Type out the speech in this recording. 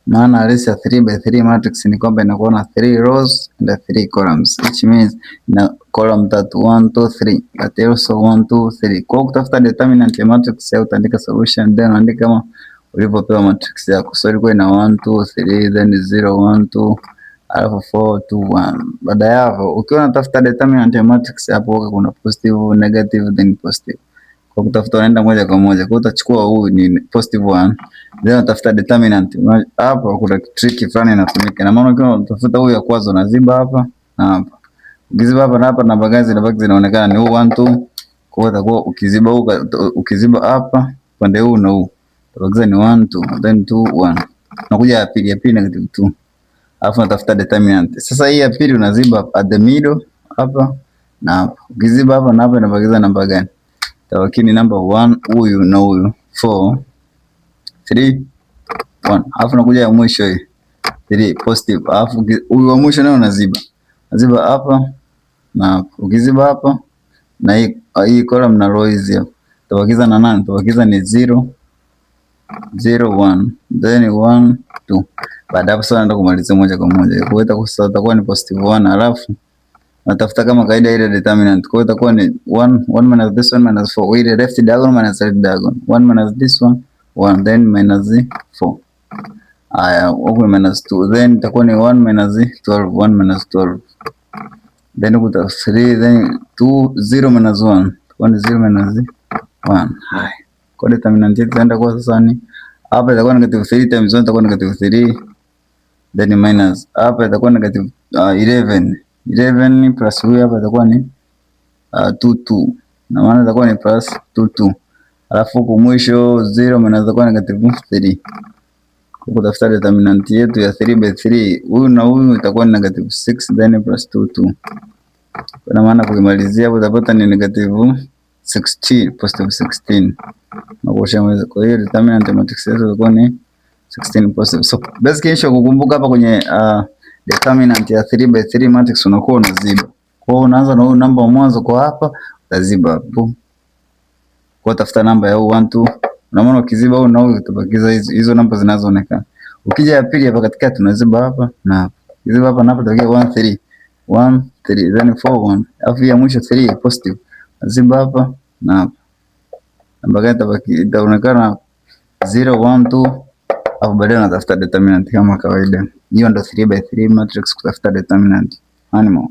Maana halisi ya 3 by 3 matrix ni kwamba inakuwa na 3 rows and 3 columns, which means na column tatu 1 2 3 but also 1 2 3. Kwa kutafuta determinant ya matrix au utaandika solution then unaandika kama ulivyopewa matrix yako. So ilikuwa ina 1 2 3 then 0 1 2 alafu 4 2 1. Baada ya hapo ukiwa unatafuta determinant ya matrix hapo kuna positive, negative then positive. Kwa kutafuta unaenda moja kwa moja. Kwa utachukua huu ni positive 1 then utafuta determinant. Hapa kuna trick fulani inatumika. Na maana ukiwa unatafuta huyu ya kwanza unaziba hapa na hapa. Ukiziba hapa na hapa namba gani zinabaki zinaonekana ni huu 1 2. Kwa hiyo ukiziba huu ukiziba hapa pande huu na huu utabakiza ni 1 2 then 2 1. Unakuja ya pili negative 2. Alafu unatafuta determinant. Sasa hii ya pili unaziba at the middle hapa na hapa. Ukiziba hapa na hapa inabakiza namba gani? Tawakini number 1 huyu na huyu 4 3 1. Alafu nakuja ya mwisho hii 3 positive. Alafu huyu wa mwisho nayo unaziba. Naziba hapa na hapa. Ukiziba hapa na hii column na row hizi hapa. Tabakiza na nani? Tabakiza ni 0 0 1 then 1 2. Baada hapo sasa naenda kumalizia moja kwa moja. Kwa hiyo itakuwa ni positive 1 alafu natafuta kama kaida ile determinant. Kwa hiyo itakuwa ni 1 minus this one minus 4. Ile left diagonal minus right diagonal. 1 minus this one 1 then minus 4. Haya, huko minus 2 then itakuwa ni 1 minus 12 1 minus 12. Then kuta 3 then 2 0 minus 1. Itakuwa ni 0 minus 1. Haya. Kwa determinant yetu itaenda kwa sasa ni hapa itakuwa negative 3 times 1 itakuwa negative 3 then minus hapa itakuwa negative 11. 11 plus huyu hapa itakuwa ni 2 na maana itakuwa ni plus 2. Alafu huko mwisho 0 maana itakuwa negative 3. Kwa kutafuta determinant yetu ya 3 by 3 huyu na huyu itakuwa ni negative 6 then plus 2. Kwa maana kuimalizia hapo utapata ni negative 16 positive 16. Na kwa hiyo determinant ya matrix yetu itakuwa ni 16 positive. So basically issue kukumbuka hapa kwenye determinant ya 3 by 3 matrix unakuwa unaziba. Kwa hiyo unaanza na huyu namba wa mwanzo kwa hapa utaziba hapo. Kwa tafuta namba ya 1 2. Na maana ukiziba huyu na huyu utabakiza hizo namba zinazoonekana. Ukija ya pili hapa katikati tunaziba hapa na hapa. Ukiziba hapa na hapa utabakia 1 3 1 3 then 4 1. Alafu ya mwisho 3 positive. Unaziba hapa na hapa. Namba gani itaonekana 0 1 2. Hapo baadaye unatafuta determinant kama kawaida. Hiyo ndo 3 by 3 matrix kutafuta determinant. Animal.